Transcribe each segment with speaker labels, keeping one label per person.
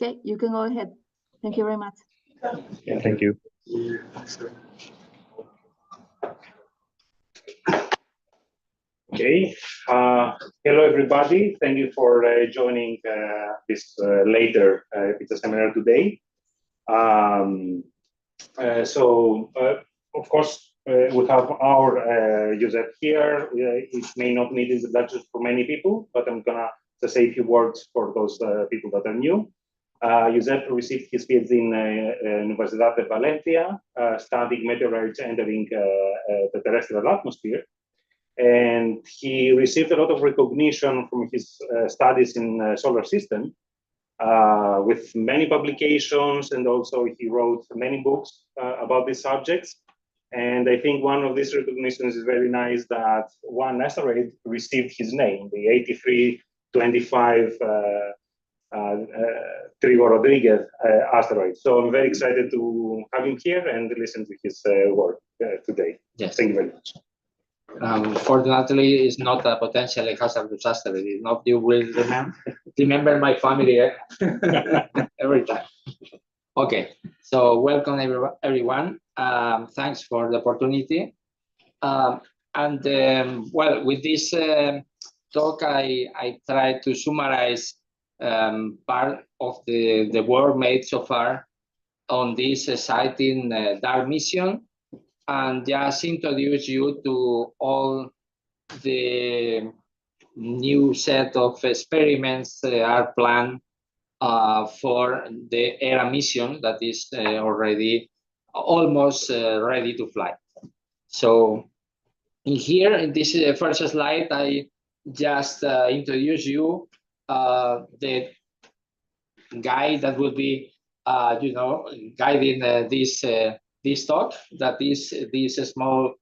Speaker 1: Okay, you can go ahead. Thank you very much.
Speaker 2: Yeah, thank you. Okay. Hello, everybody. Thank you for joining this later pizza seminar today. Of course, we have our Josep here. It may not need introductions for many people, but I'm gonna just say a few words for those people that are new. Josep received his PhD in Universidad de Valencia, studying meteorites entering the terrestrial atmosphere. And he received a lot of recognition from his studies in solar system, with many publications, and also he wrote many books about these subjects. And I think one of these recognitions is very nice, that one asteroid received his name, the 8325 Trigo-Rodríguez asteroid. So I'm very excited to have him here and listen to his work today.
Speaker 3: Yes.
Speaker 2: Thank you very much.
Speaker 3: Fortunately, it's not a potentially hazardous asteroid. Not you will remember my family every time. Okay, so welcome everyone. Thanks for the opportunity. Well, with this talk, I try to summarize part of the work made so far on this exciting DART mission, and just introduce you to all the new set of experiments are planned for the Hera mission that is already almost ready to fly. So in here, in this first slide, I just introduce you the guide that will be, guiding this talk. That is this small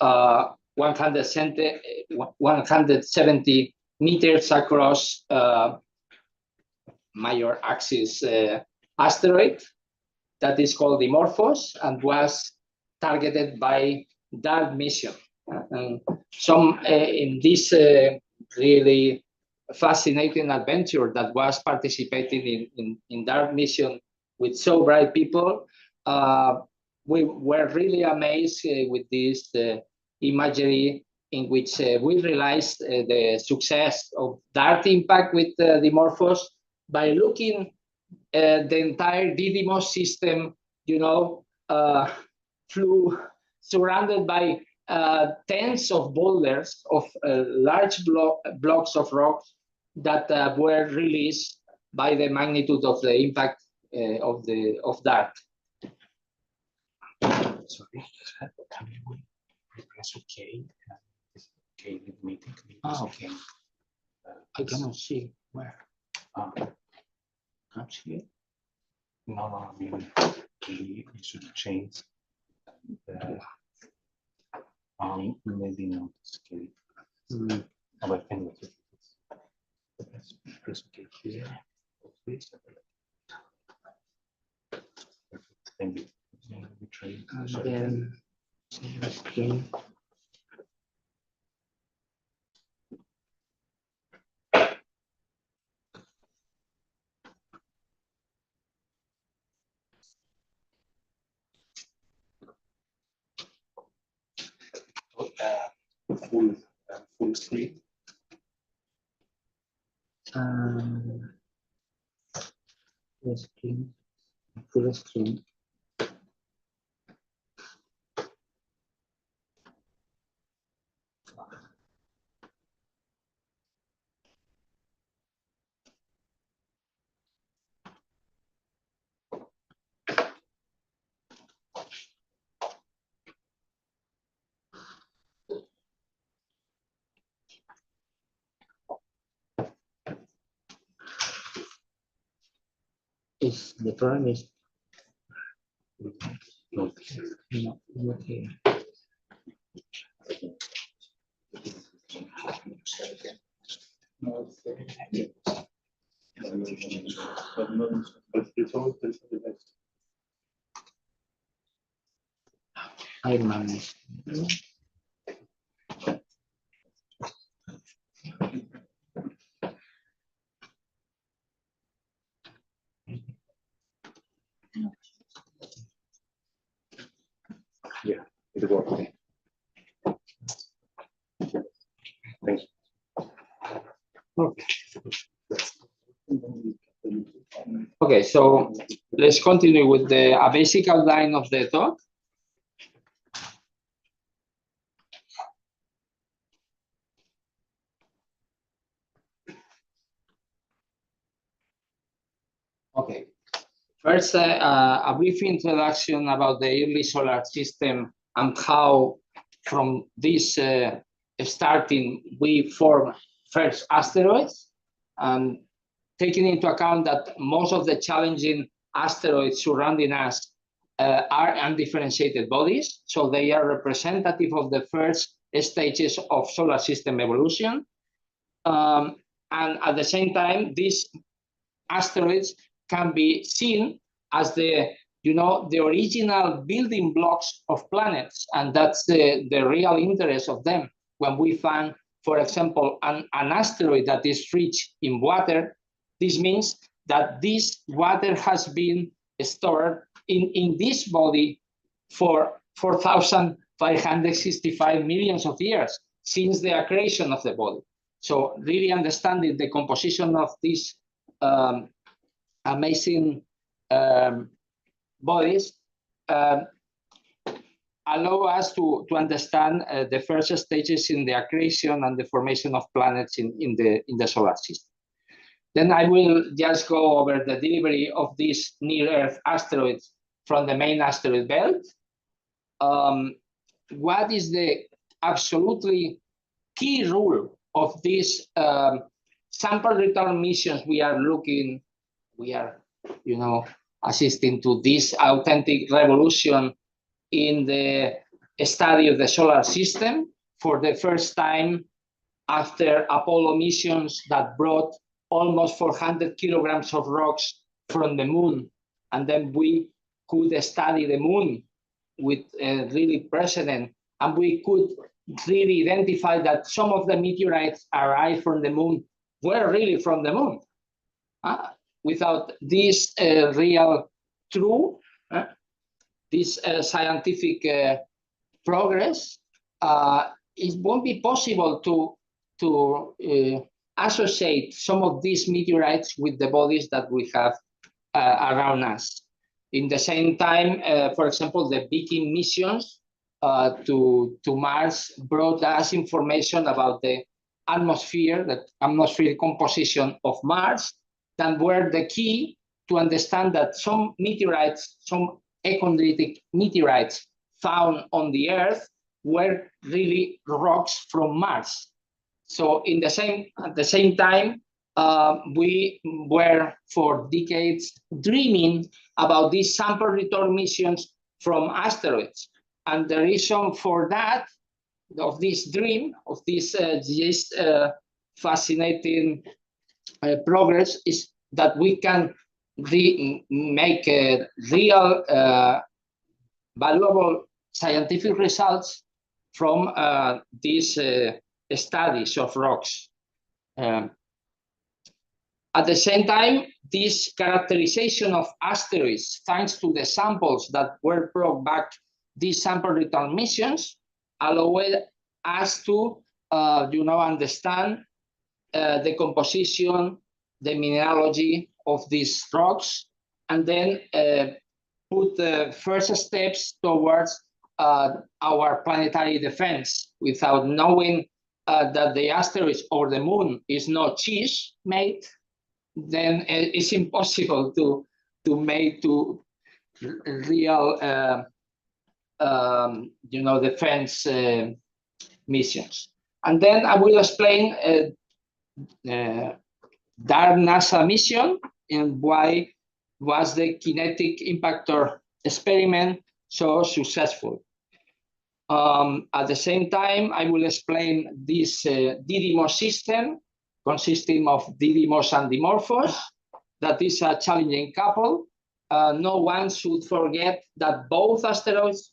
Speaker 3: 170 meters across major axis asteroid that is called Dimorphos and was targeted by that mission. In this really fascinating adventure that was participating in that mission with so bright people, we were really amazed with this imagery in which we realized the success of DART impact with Dimorphos by looking the entire Didymos system, flew surrounded by tens of boulders of large blocks of rocks that were released by the magnitude of the impact of DART.
Speaker 4: Sorry, can we press OK? Okay, with meeting.
Speaker 3: Oh, okay. I cannot see where.
Speaker 4: Can't see it? No, I mean, we should change. Maybe not scale. But anyway, press OK here. Thank you.
Speaker 3: And then screen.
Speaker 4: Full screen.
Speaker 3: Full screen. The problem is not here. I manage. Okay, so let's continue with a basic outline of the talk. Okay, first a brief introduction about the early solar system and how from this starting we form first asteroids, and taking into account that most of the challenging asteroids surrounding us are undifferentiated bodies, so they are representative of the first stages of solar system evolution. And at the same time, these asteroids can be seen as the original building blocks of planets, and that's the real interest of them. When we find, for example, an asteroid that is rich in water, this means that this water has been stored in this body for 4,565 millions of years since the creation of the body. So really understanding the composition of these amazing bodies allow us to understand the first stages in the accretion and the formation of planets in the solar system. Then I will just go over the delivery of these near-Earth asteroids from the main asteroid belt. What is the absolutely key rule of these sample return missions we are assisting to this authentic revolution in the study of the solar system for the first time after Apollo missions that brought almost 400 kilograms of rocks from the moon. And then we could study the moon with really precedent, and we could really identify that some of the meteorites arrived from the moon were really from the moon. Without this real true, this scientific progress, it won't be possible to associate some of these meteorites with the bodies that we have around us. In the same time, for example, the Viking missions to Mars brought us information about the atmospheric composition of Mars, that were the key to understand that some meteorites, some echondritic meteorites found on the Earth were really rocks from Mars. So at the same time, we were for decades dreaming about these sample return missions from asteroids. And the reason for that, of this dream, of this fascinating progress, is that we can make real valuable scientific results from these studies of rocks. At the same time, this characterization of asteroids, thanks to the samples that were brought back, these sample return missions, allowed us to understand the composition, the mineralogy of these rocks, and then put the first steps towards our planetary defense. Without knowing that the asteroids or the moon is not cheese made, then it's impossible to make real defense missions. And then I will explain that NASA mission and why was the kinetic impactor experiment so successful. At the same time, I will explain this Didymos system consisting of Didymos and Dimorphos. That is a challenging couple. No one should forget that both asteroids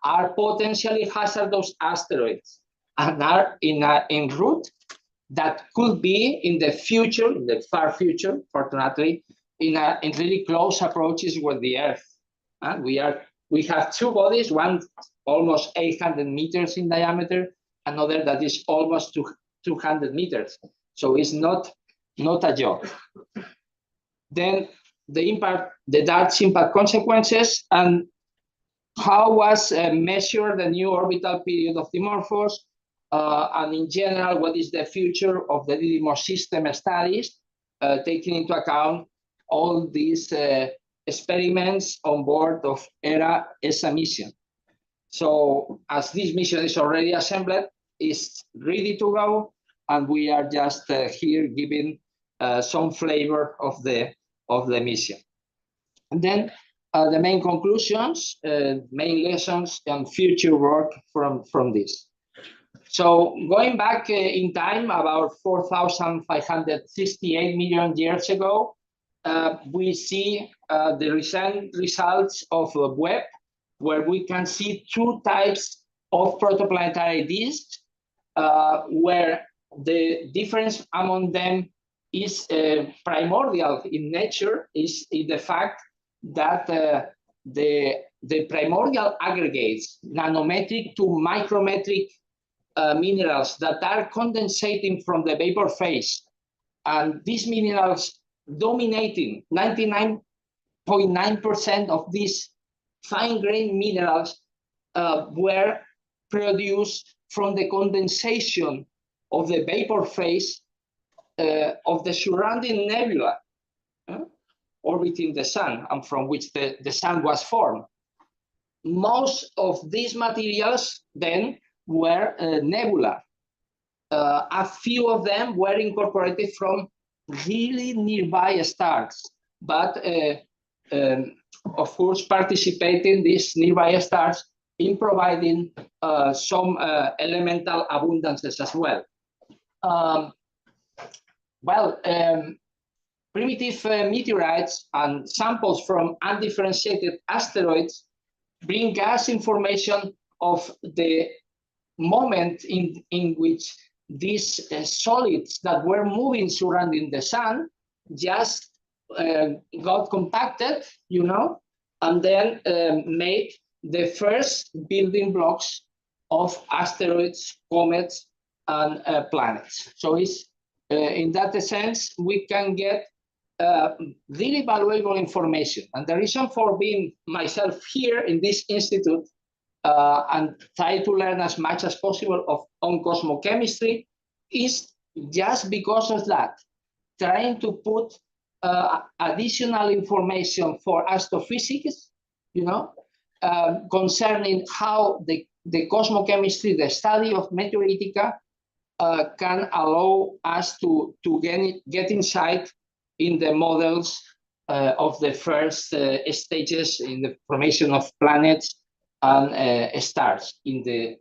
Speaker 3: are potentially hazardous asteroids and are in route that could be in the future, in the far future, fortunately, in really close approaches with the Earth. We have two bodies, one almost 800 meters in diameter, another that is almost 200 meters. So it's not a joke. Then the dart's impact consequences, and how was measured the new orbital period of Dimorphos, and in general, what is the future of the Didymos system studies, taking into account all these experiments on board of Hera ESA mission. So as this mission is already assembled, it's ready to go, and we are just here giving some flavor of the mission. And then the main conclusions, main lessons, and future work from this. So going back in time, about 4,568 million years ago, we see the recent results of Webb, where we can see two types of protoplanetary disks, where the difference among them is primordial in nature, is in the fact that the primordial aggregates, nanometric to micrometric minerals that are condensating from the vapor phase, and these minerals dominating 99.9% of these fine-grained minerals were produced from the condensation of the vapor phase of the surrounding nebula orbiting the sun, and from which the sun was formed. Most of these materials then were nebula. A few of them were incorporated from really nearby stars, but of course participating these nearby stars in providing some elemental abundances as well. Primitive meteorites and samples from undifferentiated asteroids bring us information of the moment in which these solids that were moving surrounding the sun just got compacted, you know, and then made the first building blocks of asteroids, comets, and planets. So it's in that sense, we can get really valuable information. And the reason for being myself here in this institute and try to learn as much as possible on cosmochemistry is just because of that, trying to put additional information for astrophysics, you know, concerning how the cosmochemistry, the study of meteoritica, can allow us to get insight in the models of the first stages in the formation of planets and stars in the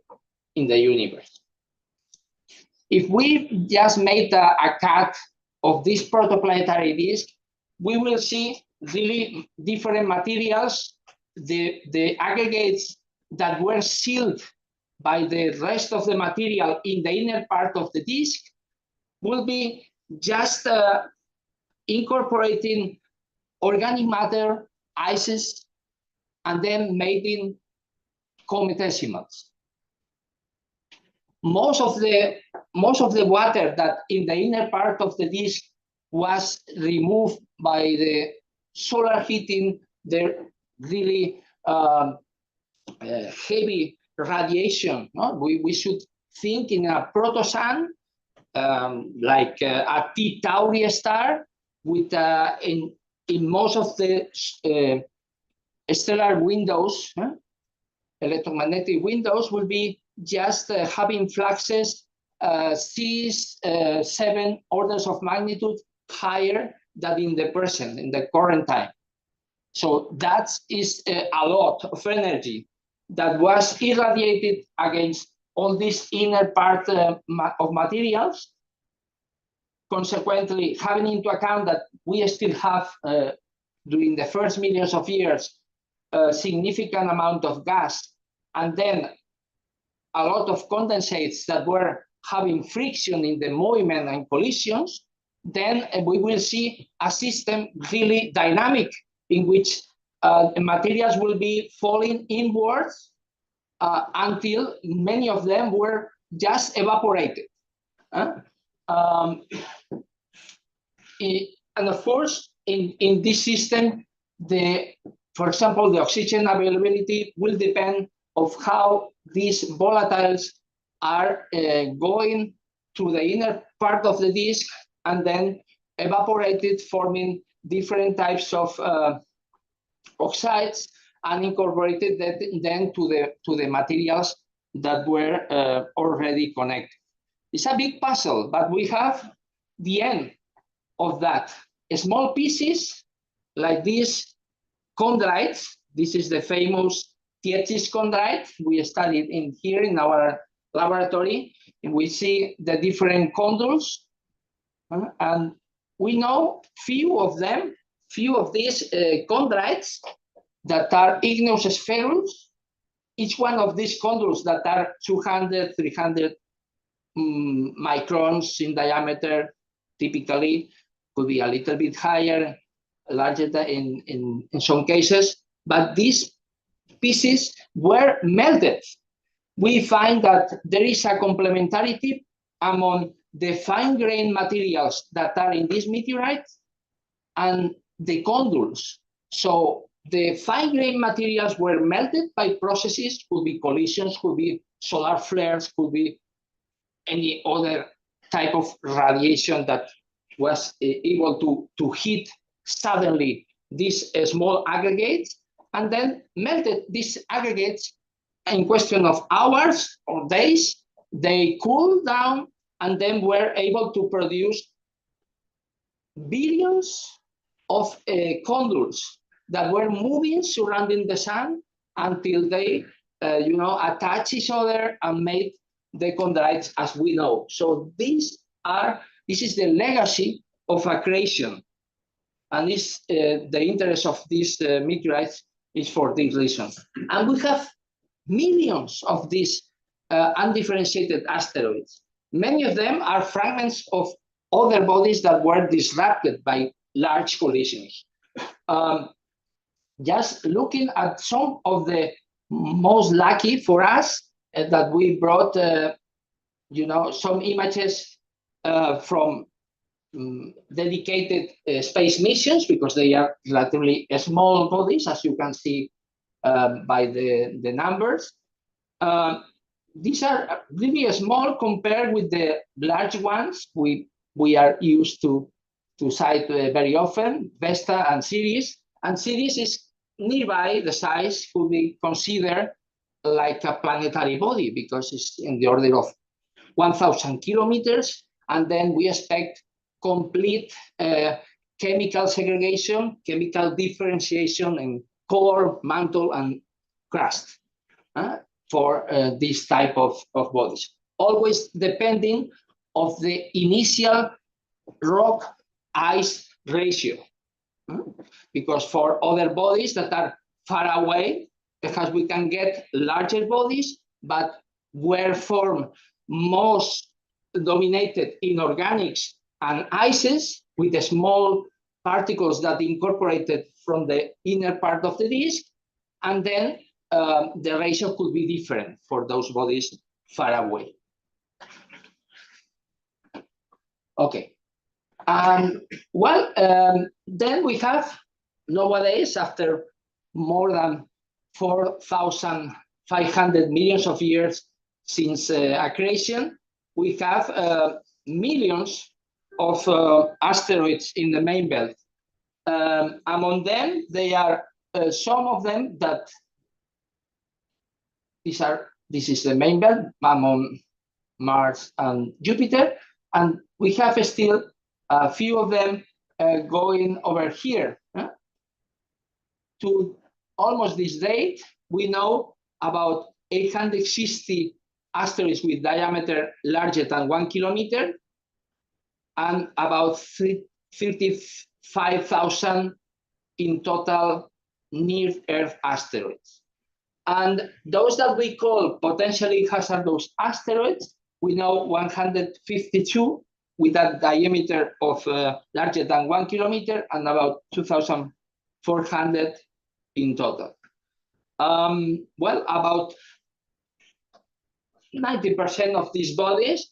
Speaker 3: universe. If we just made a cut of this protoplanetary disk, we will see really different materials. The aggregates that were sealed by the rest of the material in the inner part of the disk will be just incorporating organic matter, ices, and then making cometesimals. Most of the water that in the inner part of the disk was removed by the solar heating, the really heavy radiation. No? We should think in a protosun, like a T Tauri star, with in most of the stellar windows, electromagnetic windows will be just having fluxes 7 orders of magnitude higher than in the current time. So that is a lot of energy that was irradiated against all this inner part of materials. Consequently, having into account that we still have, during the first millions of years, a significant amount of gas, and then a lot of condensates that were having friction in the movement and collisions, then we will see a system really dynamic in which materials will be falling inwards until many of them were just evaporated. And of course, in this system, for example, the oxygen availability will depend of how these volatiles are going to the inner part of the disk and then evaporated, forming different types of oxides and incorporated that then to the materials that were already connected. It's a big puzzle, but we have the end of that. Small pieces like these chondrites. This is the famous Tietz's chondrite we studied here in our laboratory, and we see the different condyles, and we know few of these chondrites that are igneous spherules. Each one of these condyles that are 200, 300 microns in diameter, typically could be a little bit higher, larger in some cases, but these pieces were melted. We find that there is a complementarity among the fine-grained materials that are in these meteorites and the condyles. So the fine-grained materials were melted by processes, could be collisions, could be solar flares, could be any other type of radiation that was able to hit suddenly these small aggregates, and then melted these aggregates in question of hours or days. They cooled down and then were able to produce billions of condyles that were moving surrounding the sun until they attach each other and made the chondrites as we know. So this is the legacy of accretion, and the interest of these meteorites is for this reason. And we have millions of these undifferentiated asteroids. Many of them are fragments of other bodies that were disrupted by large collisions. Just looking at some of the most lucky for us that we brought, some images from dedicated space missions, because they are relatively small bodies, as you can see by the numbers. These are really small compared with the large ones we are used to cite very often, Vesta and Ceres. And Ceres is nearby. The size could be considered like a planetary body because it's in the order of 1,000 kilometers. And then we expect complete chemical segregation, chemical differentiation in core, mantle, and crust for this type of bodies. Always depending of the initial rock-ice ratio. Because for other bodies that are far away, because we can get larger bodies, but were formed most dominated in organics and ices with the small particles that incorporated from the inner part of the disk, and then the ratio could be different for those bodies far away. Okay. Then we have nowadays, after more than 4,500 millions of years since accretion, we have millions of asteroids in the main belt. Among them, they are some of them that this is the main belt among Mars and Jupiter, and we have still a few of them going over here. To almost this date, we know about 860 asteroids with diameter larger than 1 kilometer, and about 35,000 in total near-Earth asteroids. And those that we call potentially hazardous asteroids, we know 152 with a diameter of larger than 1 kilometer and about 2,400 in total. About 90% of these bodies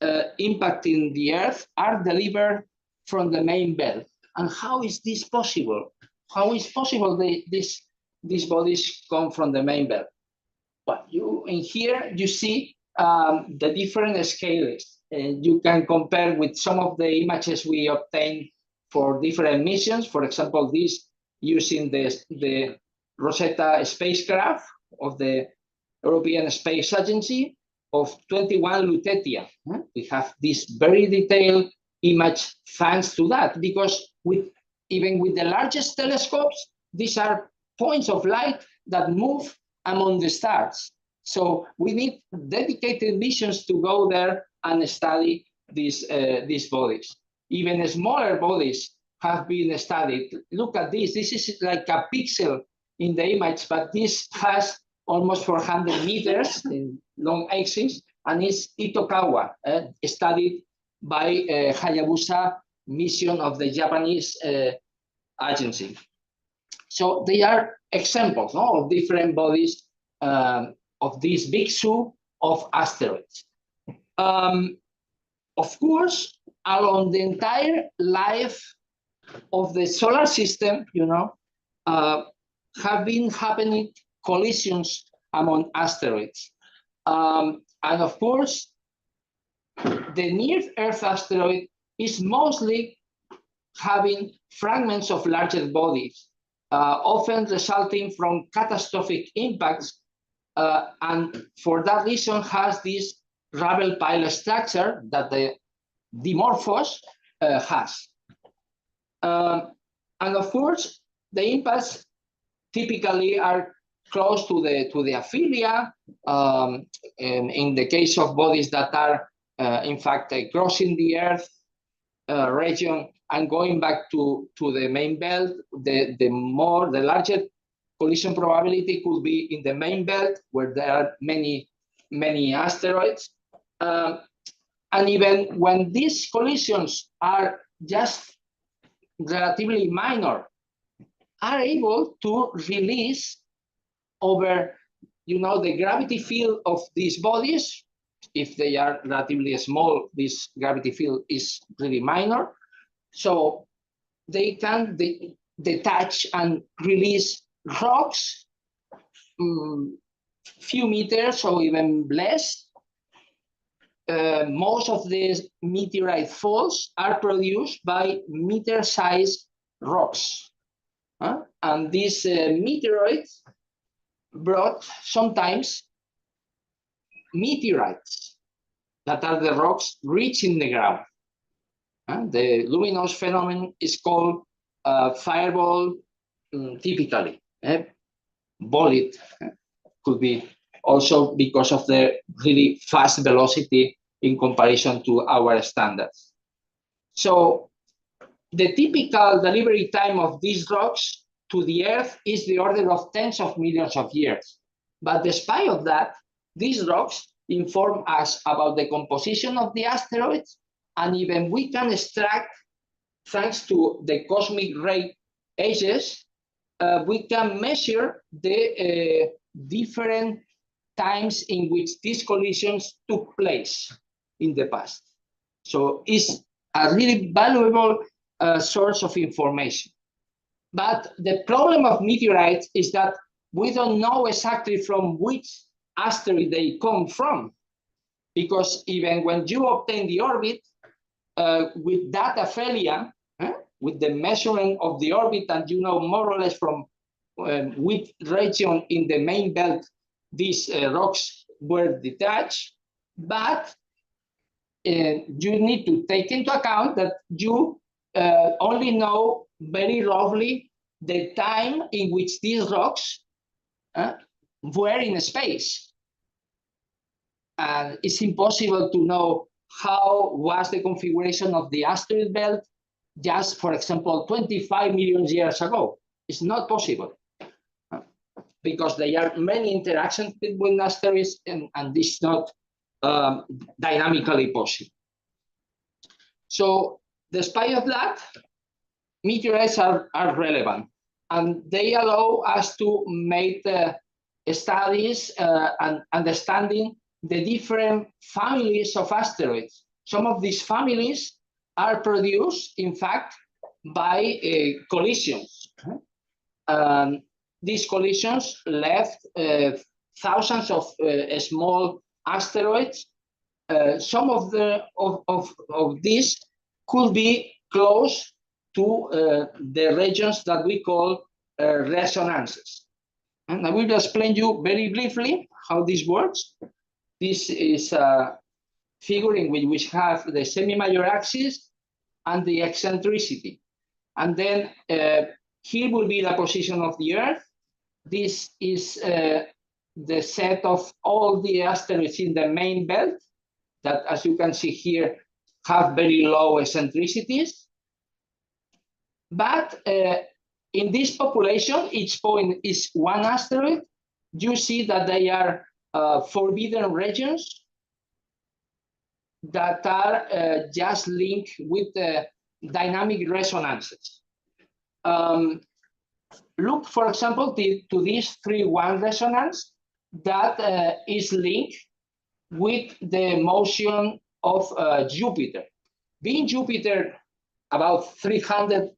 Speaker 3: impacting the Earth are delivered from the main belt. And how is this possible? How is possible these bodies come from the main belt? But in here you see the different scales. You can compare with some of the images we obtained for different missions. For example, this using the Rosetta spacecraft of the European Space Agency of 21 Lutetia. We have this very detailed image thanks to that, because even with the largest telescopes, these are points of light that move among the stars. So we need dedicated missions to go there and study these bodies. Even smaller bodies have been studied. Look at this. This is like a pixel in the image, but this has almost 400 meters in long axis, and is Itokawa, studied by Hayabusa mission of the Japanese agency. So they are examples, no, of different bodies of this big zoo of asteroids. Of course, along the entire life of the solar system, have been happening collisions among asteroids. And of course, the near-Earth asteroid is mostly having fragments of larger bodies, often resulting from catastrophic impacts, and for that reason has this rubble pile structure that the Dimorphos has. And of course, the impacts typically are close to the aphelia. In the case of bodies that are, in fact, crossing the Earth region and going back to the main belt, the larger collision probability could be in the main belt, where there are many asteroids. And even when these collisions are just relatively minor, are able to release over, the gravity field of these bodies. If they are relatively small, this gravity field is really minor. So they can detach and release rocks, few meters or even less. Most of these meteorite falls are produced by meter-sized rocks. And these meteoroids brought sometimes meteorites that are the rocks reaching the ground. The luminous phenomenon is called fireball, typically. Bolide could be also because of the really fast velocity in comparison to our standards. So the typical delivery time of these rocks to the Earth is the order of tens of millions of years. But despite of that, these rocks inform us about the composition of the asteroids, and even we can extract, thanks to the cosmic ray ages, we can measure the different times in which these collisions took place in the past. So it's a really valuable source of information. But the problem of meteorites is that we don't know exactly from which asteroid they come from, because even when you obtain the orbit with that aphelia, with the measurement of the orbit, and more or less from which region in the main belt these rocks were detached, but you need to take into account that you only know very roughly the time in which these rocks were in space. And it's impossible to know how was the configuration of the asteroid belt just, for example, 25 million years ago. It's not possible, because there are many interactions between asteroids, and this is not dynamically possible. So despite of that, meteorites are relevant, and they allow us to make studies and understanding the different families of asteroids some of these families are produced, in fact, by collisions. These collisions left thousands of small asteroids. Some of these could be close to the regions that we call resonances. And I will explain you very briefly how this works. This is a figure in which we have the semi-major axis and the eccentricity. And then here will be the position of the Earth. This is the set of all the asteroids in the main belt that, as you can see here, have very low eccentricities. But in this population, each point is one asteroid. You see that they are forbidden regions that are just linked with dynamic resonances. Look, for example, to this 3-1 resonance that is linked with the motion of Jupiter. Being Jupiter about 300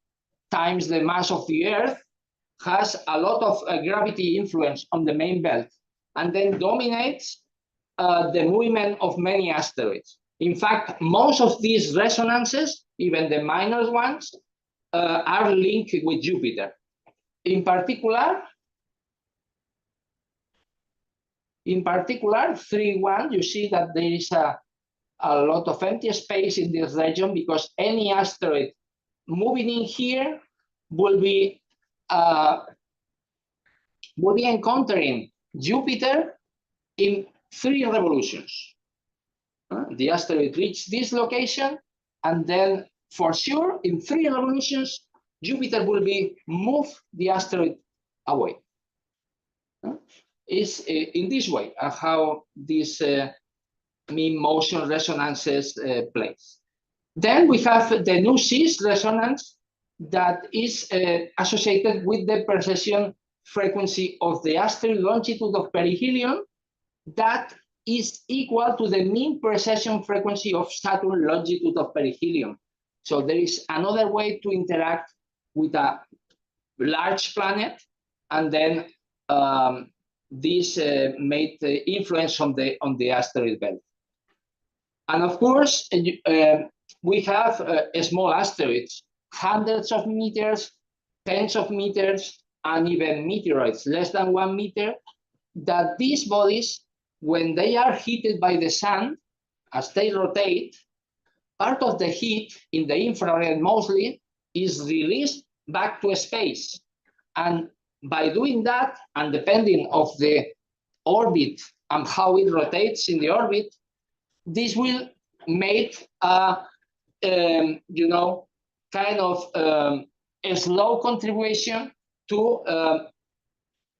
Speaker 3: times the mass of the Earth, has a lot of gravity influence on the main belt, and then dominates the movement of many asteroids. In fact, most of these resonances, even the minor ones, are linked with Jupiter. In particular, 3-1, you see that there is a lot of empty space in this region because any asteroid moving in here will be encountering Jupiter in 3 revolutions. The asteroid reaches this location, and then for sure, in 3 revolutions, Jupiter will be move the asteroid away. Is in this way how this mean motion resonances place. Then we have the new cis resonance that is associated with the precession frequency of the asteroid longitude of perihelion that is equal to the mean precession frequency of Saturn longitude of perihelion. So there is another way to interact with a large planet, and then this made the influence on the asteroid belt. And of course, we have small asteroids, hundreds of meters, tens of meters, and even meteoroids, less than 1 meter, that these bodies, when they are heated by the sun, as they rotate, part of the heat in the infrared mostly is released back to space. And by doing that, and depending of the orbit and how it rotates in the orbit, this will make a, kind of a slow contribution to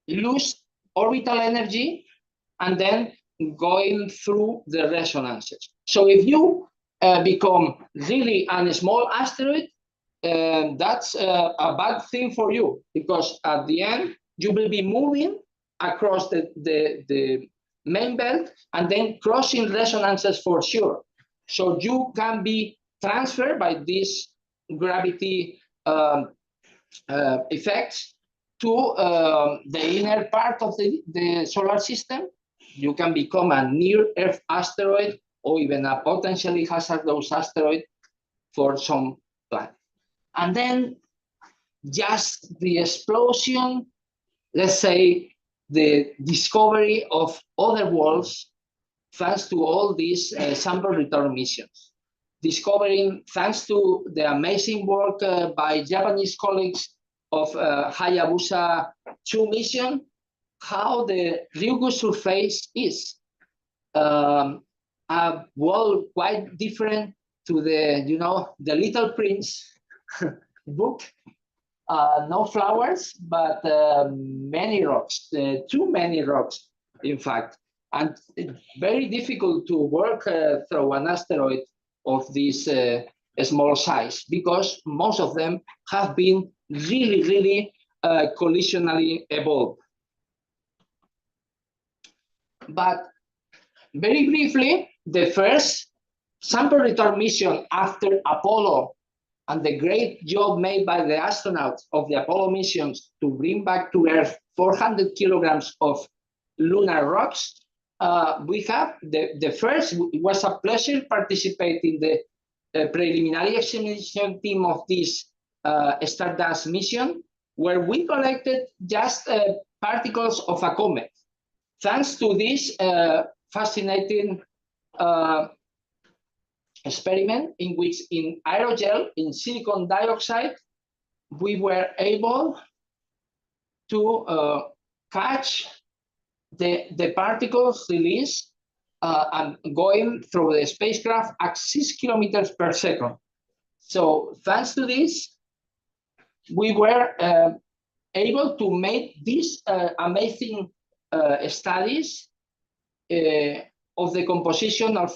Speaker 3: lose orbital energy and then going through the resonances. So if you become really a small asteroid, that's a bad thing for you, because at the end you will be moving across the main belt and then crossing resonances for sure. So you can be transferred by these gravity effects to the inner part of the solar system. You can become a near-Earth asteroid or even a potentially hazardous asteroid for some planet. And then just the explosion, let's say the discovery of other worlds, thanks to all these sample return missions. Discovering, thanks to the amazing work by Japanese colleagues of Hayabusa 2 mission, how the Ryugu surface is. A world quite different to the, the Little Prince book. No flowers, but many rocks, too many rocks, in fact. And it's very difficult to work through an asteroid of this small size, because most of them have been really, really collisionally evolved. But very briefly, the first sample return mission after Apollo and the great job made by the astronauts of the Apollo missions to bring back to Earth 400 kilograms of lunar rocks, we have the first. It was a pleasure participating in the preliminary examination team of this Stardust mission, where we collected just particles of a comet. Thanks to this fascinating experiment in which in aerogel, in silicon dioxide, we were able to catch the particles released and going through the spacecraft at 6 kilometers per second. So thanks to this, we were able to make these amazing studies of the composition of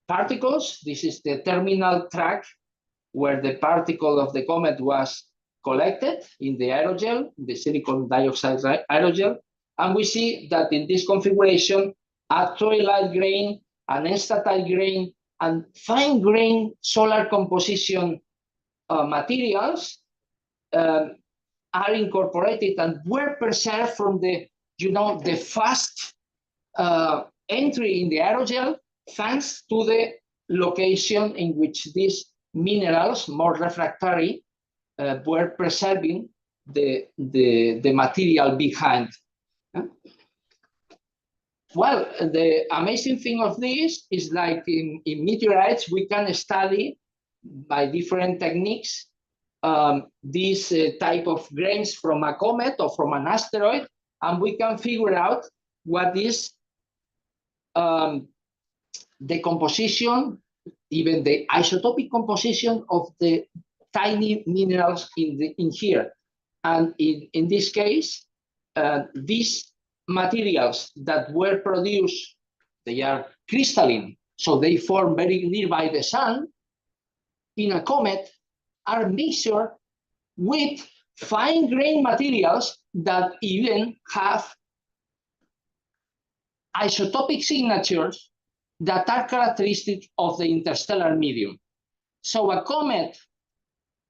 Speaker 3: particles. This is the terminal track where the particle of the comet was collected in the aerogel, the silicon dioxide aerogel. And we see that in this configuration, a twilight grain, an enstatite grain, and fine grain solar composition materials are incorporated and were preserved from the, the fast entry in the aerogel, thanks to the location in which these minerals, more refractory, were preserving the material behind. Well, the amazing thing of this is like in meteorites, we can study by different techniques these type of grains from a comet or from an asteroid, and we can figure out what is the composition, even the isotopic composition of the tiny minerals in here. And in this case, these materials that were produced, they are crystalline, so they form very nearby the sun, in a comet, are mixed with fine grain materials that even have isotopic signatures that are characteristic of the interstellar medium. So a comet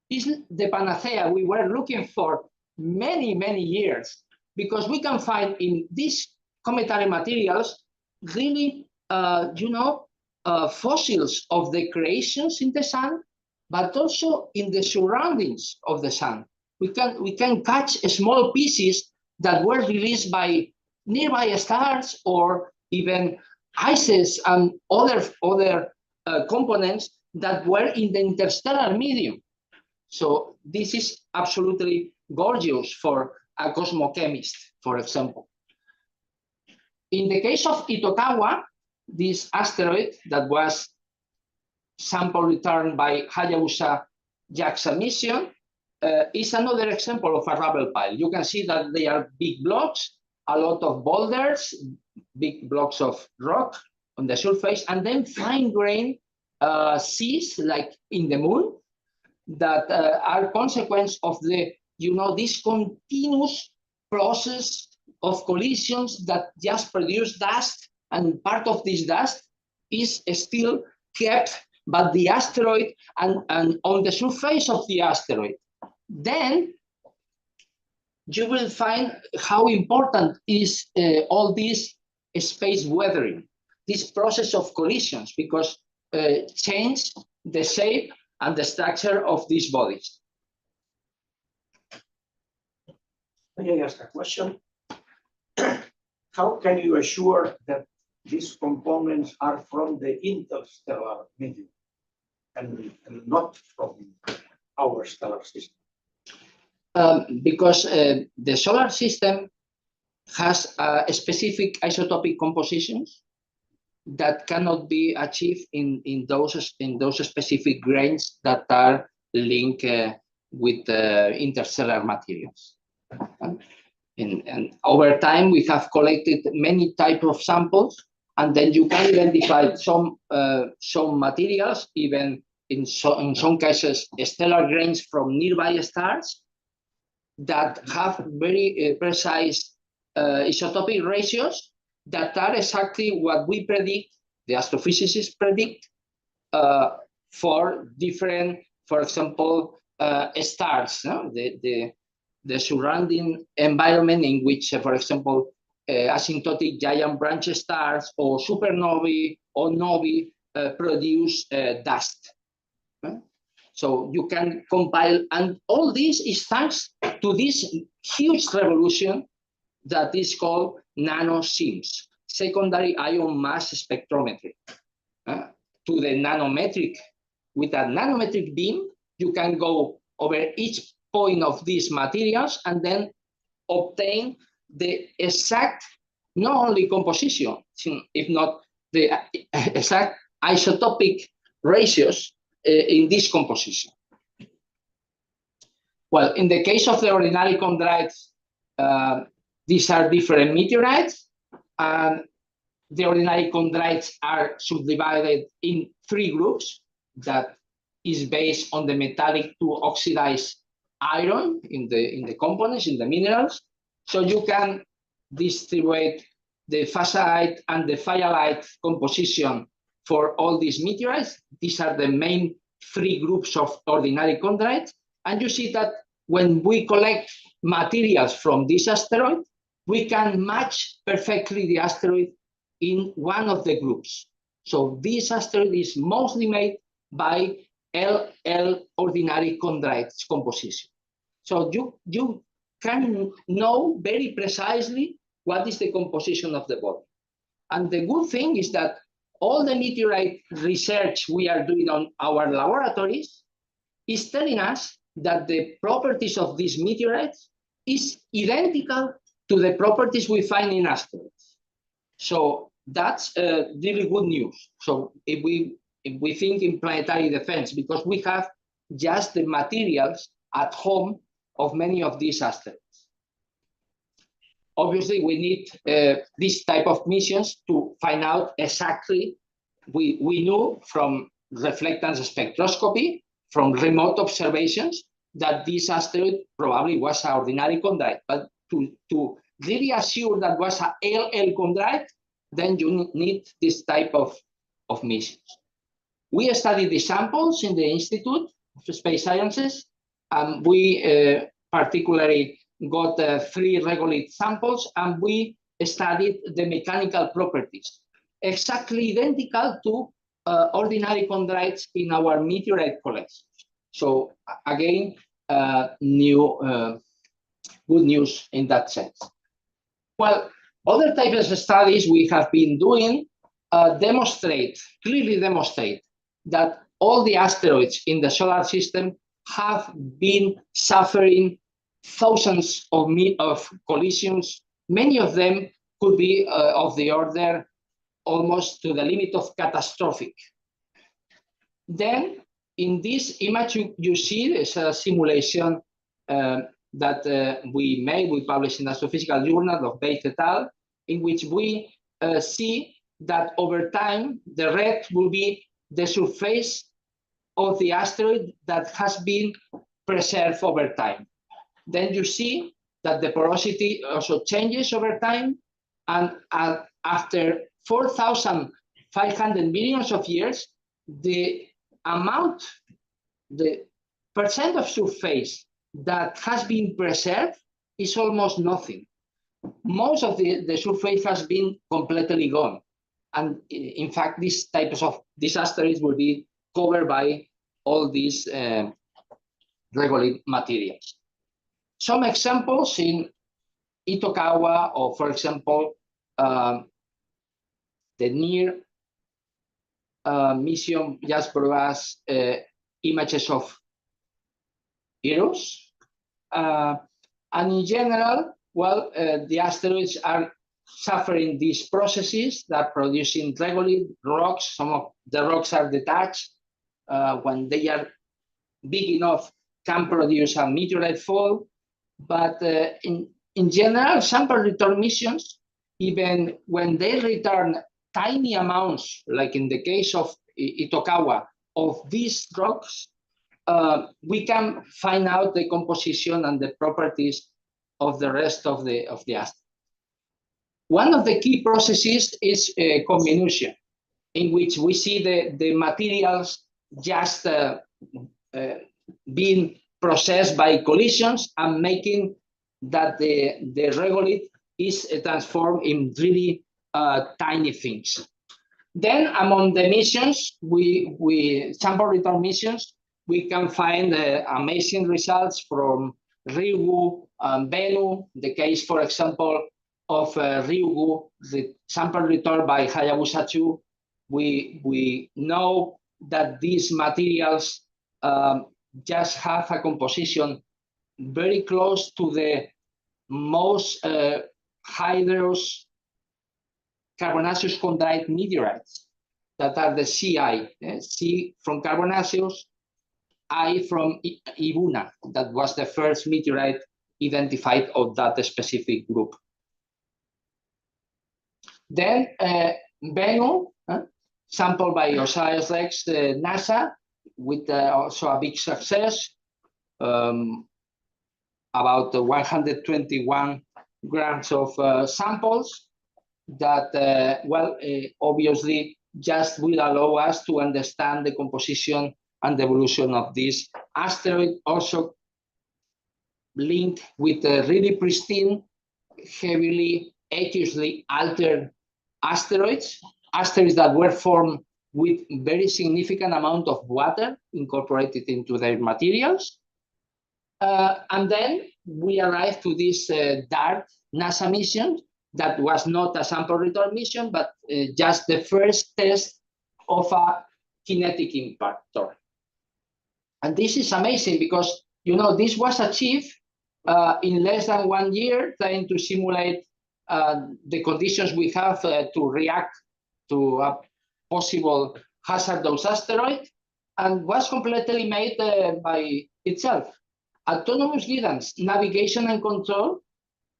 Speaker 3: is the panacea we were looking for many, many years, because we can find in these cometary materials really, fossils of the creations in the sun, but also in the surroundings of the sun. We can catch small pieces that were released by nearby stars or even ices and other components that were in the interstellar medium. So this is absolutely gorgeous for a cosmochemist, for example. In the case of Itokawa, this asteroid that was sample returned by Hayabusa JAXA mission is another example of a rubble pile. You can see that they are big blocks, a lot of boulders, big blocks of rock on the surface, and then fine grain seas like in the moon that are consequence of the, this continuous process of collisions that just produce dust, and part of this dust is still kept by the asteroid and on the surface of the asteroid. Then you will find how important is all this space weathering, this process of collisions, because change the shape and the structure of these bodies.
Speaker 5: May I ask a question? How can you assure that these components are from the interstellar medium and not from our stellar system?
Speaker 3: Because the solar system has specific isotopic compositions that cannot be achieved in those specific grains that are linked with interstellar materials. And over time, we have collected many types of samples, and then you can identify some materials, even in some cases, stellar grains from nearby stars that have very precise isotopic ratios that are exactly what we predict, the astrophysicists predict, for different, for example, stars, no? The surrounding environment in which, for example, asymptotic giant branch stars or supernovae or novae produce dust. So you can compile, and all this is thanks to this huge revolution that is called nano-SIMS, secondary ion mass spectrometry. To the nanometric, with a nanometric beam, you can go over each point of these materials and then obtain the exact, not only composition, if not the exact isotopic ratios in this composition. Well, in the case of the ordinary chondrites, these are different meteorites, and the ordinary chondrites are subdivided in 3 groups that is based on the metallic to oxidized iron in the components, in the minerals. So you can distribute the fascite and the phyallite composition for all these meteorites. These are the main 3 groups of ordinary chondrites. And you see that when we collect materials from this asteroid, we can match perfectly the asteroid in one of the groups. So this asteroid is mostly made by LL ordinary chondrites composition. So you can know very precisely what is the composition of the body. And the good thing is that all the meteorite research we are doing on our laboratories is telling us that the properties of these meteorites is identical to the properties we find in asteroids. So that's really good news. So if we think in planetary defense, because we have just the materials at home of many of these asteroids. Obviously, we need this type of missions to find out exactly. We knew from reflectance spectroscopy, from remote observations, that this asteroid probably was an ordinary chondrite. But to really assure that was a LL chondrite, then you need this type of missions. We studied the samples in the Institute of Space Sciences, and we particularly got 3 regolith samples, and we studied the mechanical properties, exactly identical to ordinary chondrites in our meteorite collections. So again, good news in that sense. Well, other types of studies we have been doing clearly demonstrate that all the asteroids in the solar system have been suffering thousands of collisions. Many of them could be of the order almost to the limit of catastrophic. Then in this image, you see there's a simulation that we published in Astrophysical Journal of Bates et al., in which we see that over time, the red will be the surface of the asteroid that has been preserved over time. Then you see that the porosity also changes over time, and after 4,500 millions of years, the percent of surface that has been preserved is almost nothing. Most of the surface has been completely gone. And in fact, these types of asteroids will be covered by all these regolith materials. Some examples in Itokawa, or for example, the NEAR mission just brought us images of Eros. And in general, well, the asteroids are suffering these processes that producing regolith rocks. Some of the rocks are detached. When they are big enough, can produce a meteorite fall. But in general, sample return missions, even when they return tiny amounts, like in the case of Itokawa, of these rocks, we can find out the composition and the properties of the rest of the asteroid. One of the key processes is comminution. in which we see the materials just being processed by collisions and making that the regolith is transformed in really tiny things. Then among the missions, we sample return missions, we can find amazing results from Ryugu and Bennu. The case, for example, of Ryugu, the sample return by Hayabusa 2, we know that these materials just have a composition very close to the most hazardous carbonaceous chondrite meteorites that are the CI, C from carbonaceous, I from Ibuna, that was the first meteorite identified of that specific group. Then Bennu, sampled by OSIRIS-REx NASA, with also a big success, about 121 grams of samples that, obviously just will allow us to understand the composition and the evolution of this asteroid, also linked with really pristine, heavily aqueously altered asteroids that were formed with very significant amount of water incorporated into their materials. And then we arrived to this DART NASA mission that was not a sample return mission, but just the first test of a kinetic impactor. And this is amazing because, you know, this was achieved in less than 1 year, trying to simulate the conditions we have to react to a possible hazardous asteroid, and was completely made by itself. Autonomous guidance, navigation and control,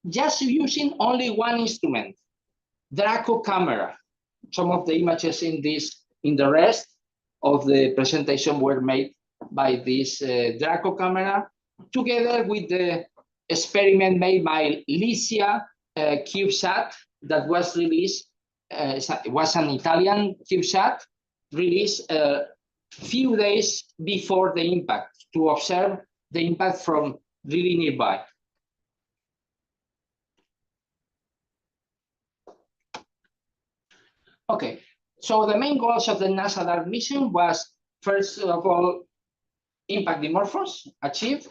Speaker 3: just using only one instrument, Draco camera. Some of the images in the rest of the presentation were made by this Draco camera, together with the experiment made by Lycia CubeSat that was released. It was an Italian CubeSat released a few days before the impact to observe the impact from really nearby. Okay, so the main goals of the NASA DART mission was, first of all, impact Dimorphos, achieved,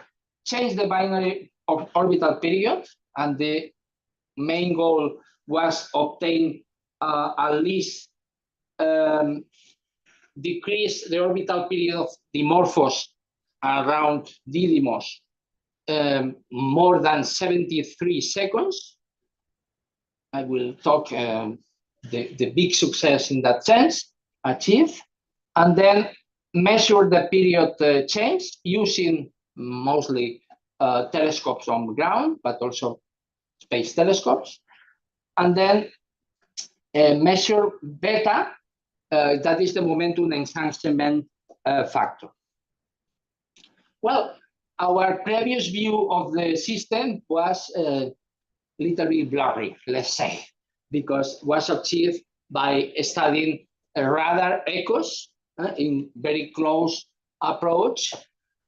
Speaker 3: change the binary of orbital period, and the main goal was obtain at least decrease the orbital period of Dimorphos around Didymos more than 73 seconds. I will talk the big success in that sense achieved, and then measure the period change using mostly telescopes on the ground, but also space telescopes, and then measure beta, that is the momentum enhancement factor. Well, our previous view of the system was a little bit blurry, let's say, because it was achieved by studying radar echoes in very close approach.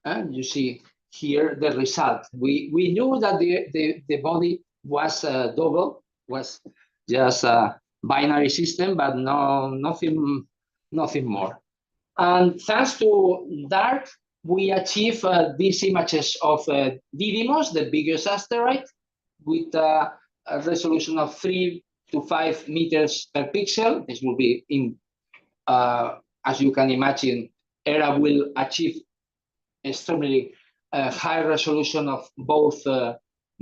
Speaker 3: You see here the result. We knew that the body was double, was just a binary system, but nothing more. And thanks to DART, we achieved these images of Didymos, the biggest asteroid, with a resolution of 3 to 5 meters per pixel. This will be in, as you can imagine, Hera will achieve extremely high resolution of both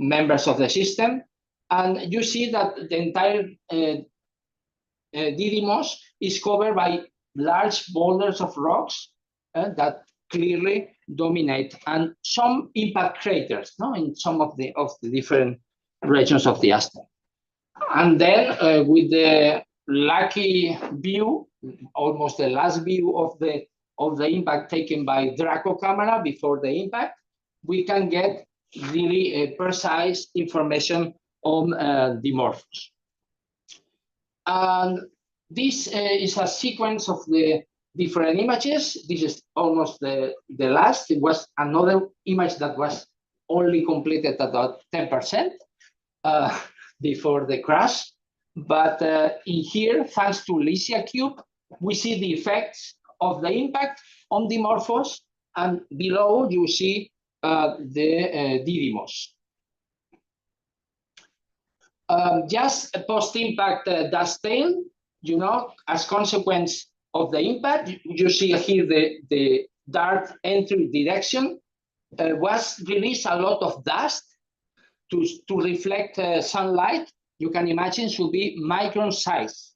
Speaker 3: members of the system. And you see that the entire Didymos is covered by large boulders of rocks that clearly dominate, and some impact craters in some of the different regions of the asteroid. And then with the lucky view, almost the last view of the impact taken by Draco camera before the impact, we can get really precise information on Dimorphos. And This is a sequence of the different images. This is almost the last. It was another image that was only completed at about 10% before the crash. But in here, thanks to Lysia Cube, we see the effects of the impact on Dimorphos, and below you see the Didymos. Just a post-impact dust tail, you know, as consequence of the impact, you see here the dart entry direction was released a lot of dust to reflect sunlight. You can imagine should be micron size,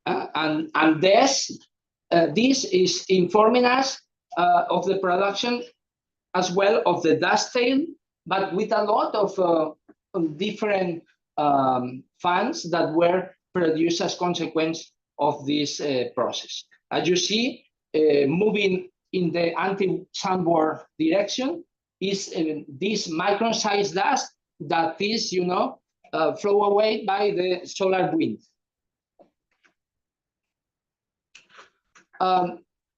Speaker 3: and this is informing us of the production as well of the dust tail, but with a lot of different fans that were produced as consequence of this process. As you see, moving in the anti-sunboard direction is this micron-sized dust that is, you know, flow away by the solar wind.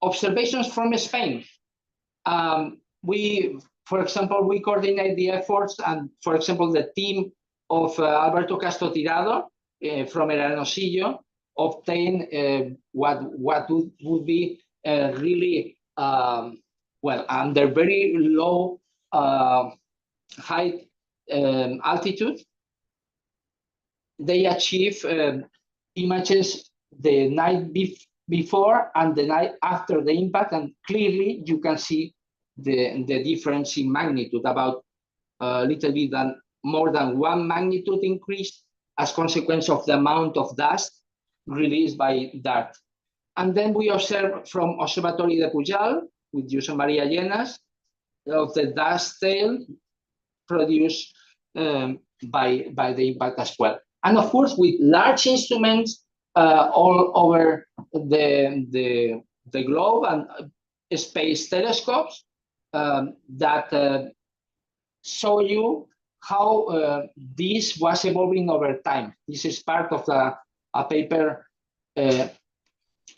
Speaker 3: Observations from Spain. For example, we coordinate the efforts, and for example, the team of Alberto Castro Tirado from Hermosillo obtain what would be really well under very low height altitude. They achieve images the night before and the night after the impact, and clearly you can see the difference in magnitude, about a little bit more than 1 magnitude increase as consequence of the amount of dust released by DART. And then we observe from Observatory de Pujal with Josep Maria Llenas of the dust tail produced by the impact as well. And of course, with large instruments all over the globe and space telescopes that show you how this was evolving over time. This is part of a paper in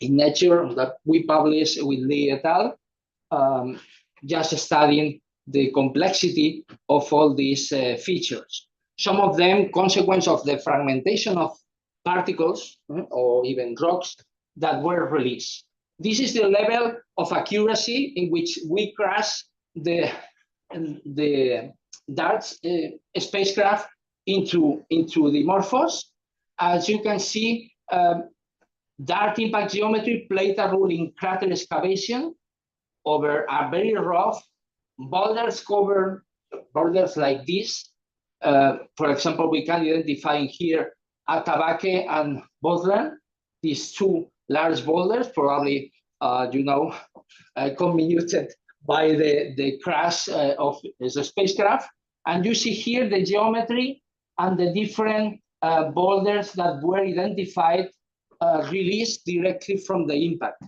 Speaker 3: Nature that we published with Lee et al., just studying the complexity of all these features. Some of them consequence of the fragmentation of particles or even rocks that were released. This is the level of accuracy in which we crash the DART spacecraft into Dimorphos. As you can see, DART impact geometry played a role in crater excavation over a very rough boulders covered boulders like this. For example, we can identify here Atabaque and Bodland, these two large boulders, probably comminuted by the crash of the spacecraft. And you see here the geometry and the different boulders that were identified, released directly from the impact.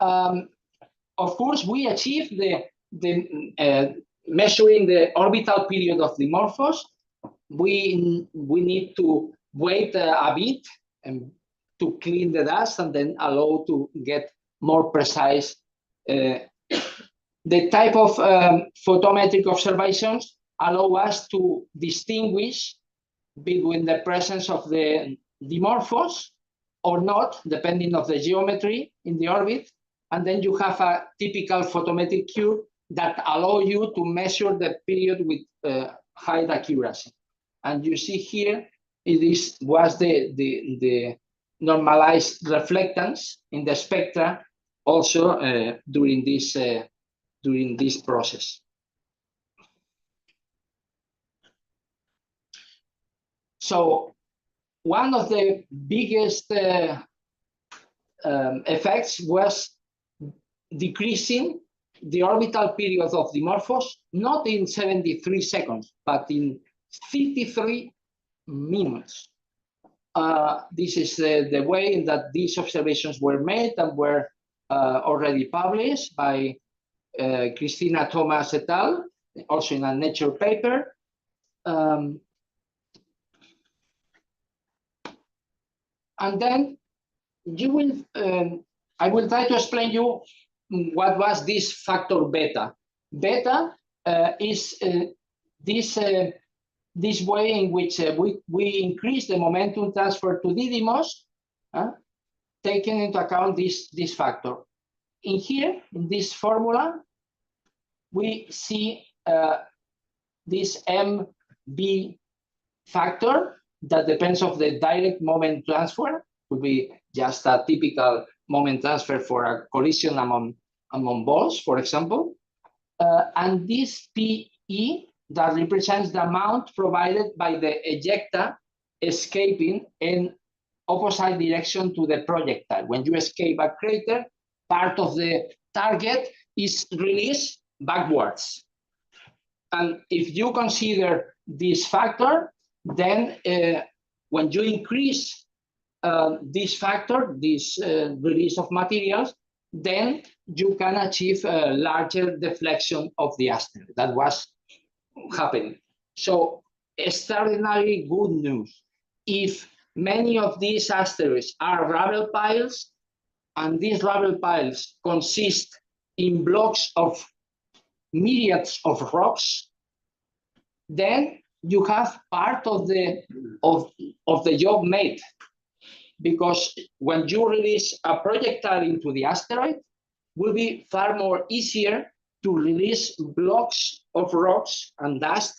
Speaker 3: Of course, we achieved the measuring the orbital period of Dimorphos. We need to wait a bit and to clean the dust and then allow to get more precise. The type of photometric observations allow us to distinguish between the presence of the Dimorphos or not, depending on the geometry in the orbit. And then you have a typical photometric cube that allow you to measure the period with high accuracy. And you see here, was the normalized reflectance in the spectra also during this process. So one of the biggest effects was decreasing the orbital period of Dimorphos, not in 73 seconds, but in 53 minutes. This is the way in that these observations were made and were already published by Christina Thomas et al., also in a Nature paper. And then you will, I will try to explain you what was this factor beta. Beta is this way in which we increase the momentum transfer to Didymos, taking into account this factor. In here, in this formula, we see this MB factor that depends on the direct moment transfer. Would be just a typical moment transfer for a collision among balls, for example. And this PE that represents the amount provided by the ejecta escaping in opposite direction to the projectile. When you escape a crater, part of the target is released backwards. And if you consider this factor, then when you increase this factor, this release of materials, then you can achieve a larger deflection of the asteroid. That was happening. So extraordinarily good news. If many of these asteroids are rubble piles, and these rubble piles consist in blocks of myriads of rocks, then you have part of the job made. Because when you release a projectile into the asteroid, it will be far more easier to release blocks of rocks and dust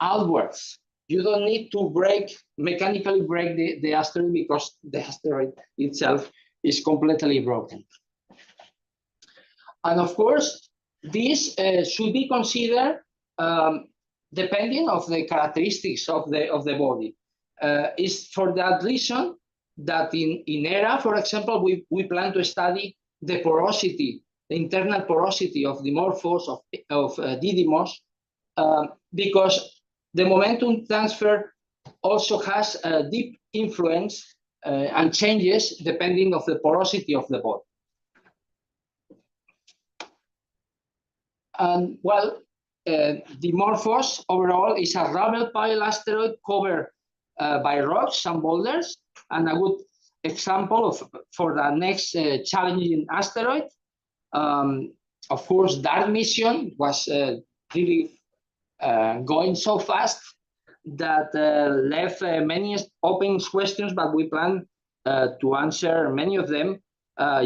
Speaker 3: outwards. You don't need to mechanically break the asteroid, because the asteroid itself is completely broken. And of course, this should be considered depending on the characteristics of the body. Is for that reason that in Hera, for example, we plan to study the porosity, the internal porosity of Dimorphos, of Didymos, because the momentum transfer also has a deep influence and changes depending on the porosity of the body. And well, Dimorphos overall is a rubble pile asteroid covered by rocks and boulders, and a good example for the next challenging asteroid. Of course, that mission was really going so fast that left many open questions, but we plan to answer many of them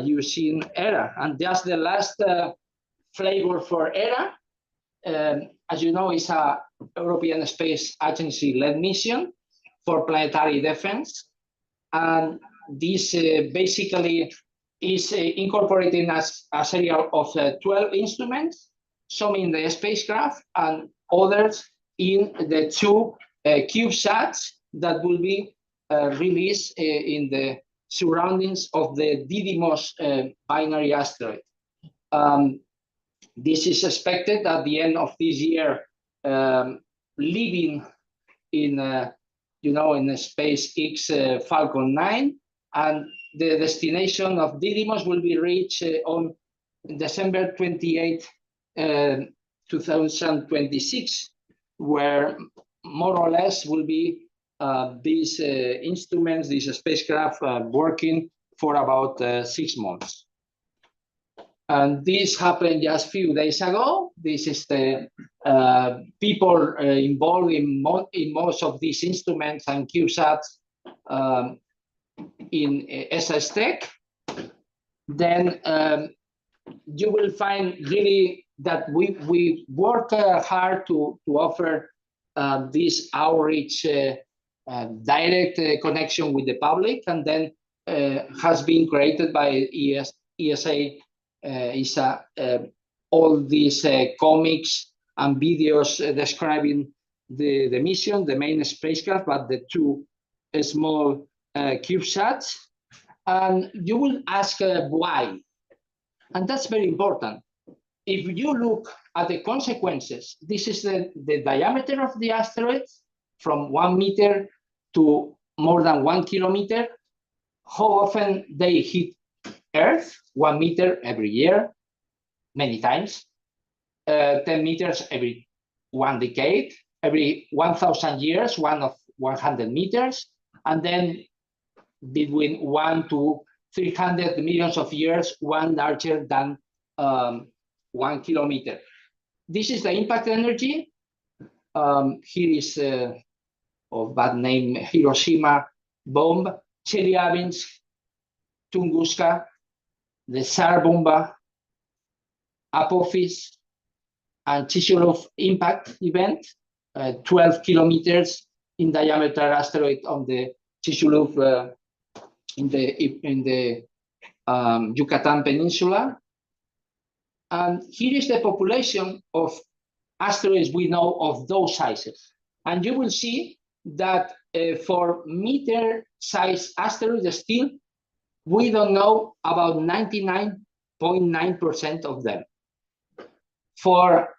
Speaker 3: using Hera. And just the last flavor for Hera, as you know, is a European Space Agency-led mission for planetary defense. And this basically is incorporating a series of 12 instruments, some in the spacecraft and others in the two CubeSats that will be released in the surroundings of the Didymos binary asteroid. This is expected at the end of this year, leaving in in the SpaceX Falcon 9, and the destination of Didymos will be reached on December 28, 2026, where more or less will be these instruments, these spacecraft working for about 6 months. And this happened just a few days ago. This is the people involved in most of these instruments and CubeSats in ICE-CSIC. Then you will find really that we work hard to offer this outreach direct connection with the public, and then has been created by ESA. All these comics and videos describing the mission, the main spacecraft, but the two small CubeSats. And you will ask why. And that's very important. If you look at the consequences, this is the diameter of the asteroids from 1 meter to more than 1 kilometer. How often they hit Earth? 1 meter every year, many times. 10 meters every 1 decade, every 1,000 years, 1 of 100 meters. And then between 1 to 300 millions of years, one larger than 1 kilometer. This is the impact energy. Here is of bad name Hiroshima bomb, Chelyabinsk, Tunguska, the Tsar Bomba, Apophis, and Chicxulub impact event, 12 kilometers in diameter asteroid on the Chicxulub in the Yucatan Peninsula. And here is the population of asteroids we know of those sizes. And you will see that for meter-sized asteroids still, we don't know about 99.9% of them. For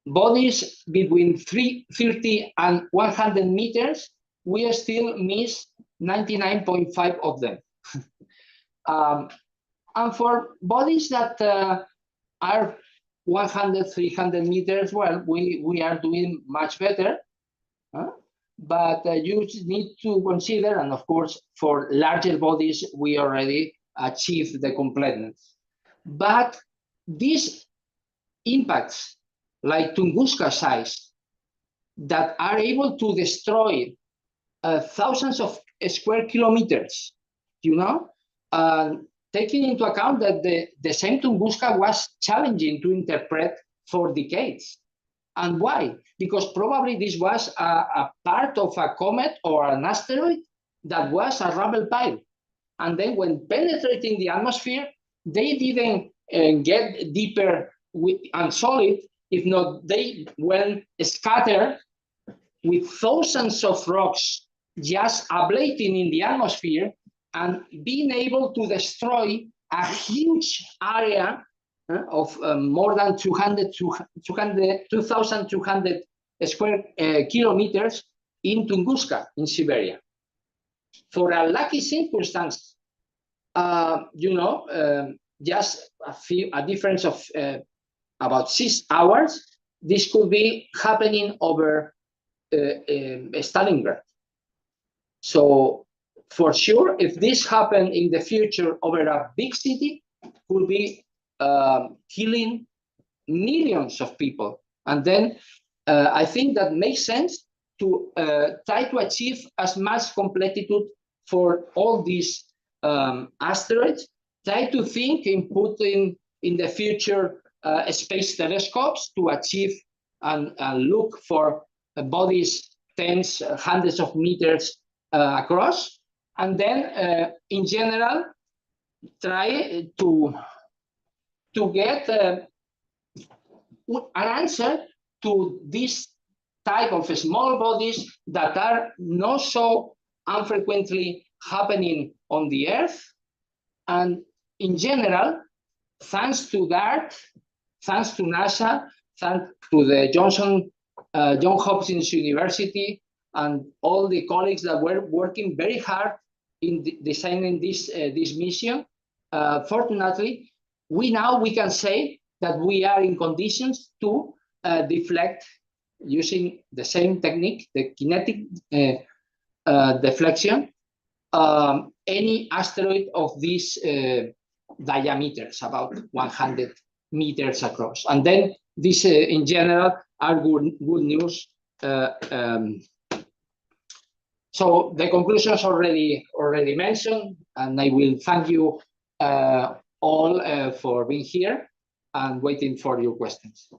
Speaker 3: bodies between 30 and 100 meters, we still miss 99.5% of them. And for bodies that are 100, 300 meters, well, we are doing much better. But you need to consider, and of course, for larger bodies, we already achieved the completeness. But these impacts, like Tunguska size, that are able to destroy thousands of square kilometers, you know, taking into account that the same Tunguska was challenging to interpret for decades. And why? Because probably this was a part of a comet or an asteroid that was a rubble pile. And then when penetrating the atmosphere, they didn't get deeper and solid. If not, they went scattered with thousands of rocks just ablating in the atmosphere and being able to destroy a huge area of more than 2,200 square kilometers in Tunguska, in Siberia. For a lucky circumstance, you know, just a difference of about 6 hours, this could be happening over Stalingrad. So for sure, if this happened in the future over a big city, could be killing millions of people. And then I think that makes sense to try to achieve as much completitude for all these asteroids. Try to think in putting in the future space telescopes to achieve and look for bodies tens, hundreds of meters across. And then in general, try to get an answer to this type of small bodies that are not so infrequently happening on the Earth. And in general, thanks to DART, thanks to NASA, thanks to the Johns Hopkins University, and all the colleagues that were working very hard in designing this mission, fortunately, we can say that we are in conditions to deflect using the same technique, the kinetic deflection, any asteroid of these diameters, about 100 meters across. And then this, in general, are good news. So the conclusions already mentioned, and I will thank you all for being here and waiting for your questions.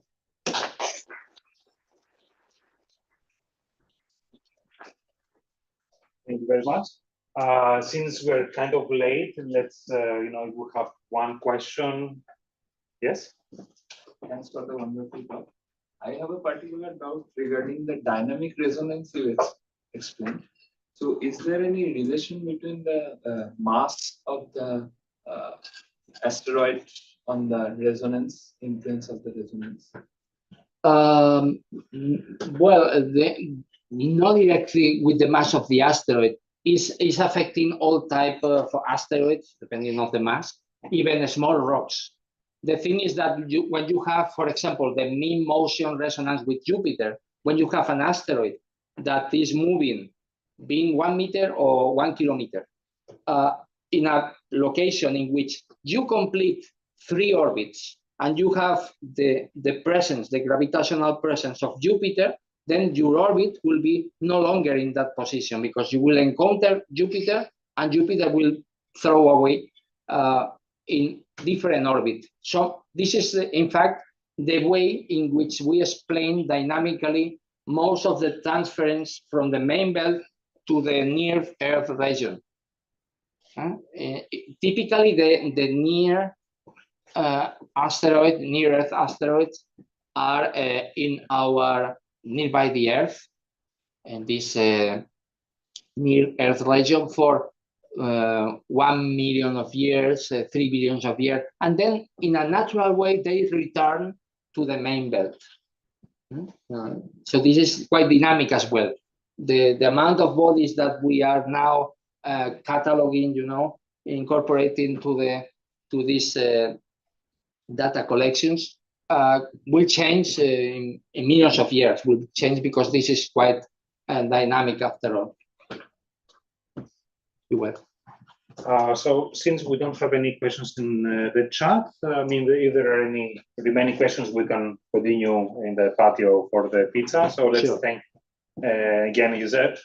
Speaker 2: Thank you very much. Since we're kind of late, let's, you know, we have one question. Yes?
Speaker 6: Thanks for the wonderful talk. I have a particular doubt regarding the dynamic resonance you explained. So is there any relation between the mass of the asteroid on the resonance, influence of the resonance?
Speaker 3: Well, not directly with the mass of the asteroid. Is affecting all type of asteroids, depending on the mass, even small rocks. The thing is that when you have, for example, the mean motion resonance with Jupiter, when you have an asteroid that is moving being 1 meter or 1 kilometer, in a location in which you complete 3 orbits and you have the presence, the gravitational presence of Jupiter, then your orbit will be no longer in that position because you will encounter Jupiter and Jupiter will throw away in different orbit. So this is, in fact, the way in which we explain dynamically most of the transference from the main belt to the near Earth region. Typically, the near near Earth asteroids are in our nearby the Earth, and this near Earth region for 1 million of years, 3 billion of years, and then in a natural way they return to the main belt. So this is quite dynamic as well. The amount of bodies that we are now cataloging, incorporating to these data collections will change in millions of years. Will change because this is quite dynamic after all. You will.
Speaker 2: So since we don't have any questions in the chat, I mean, if there are any remaining questions, we can continue in the patio for the pizza. So let's thank again, Josep.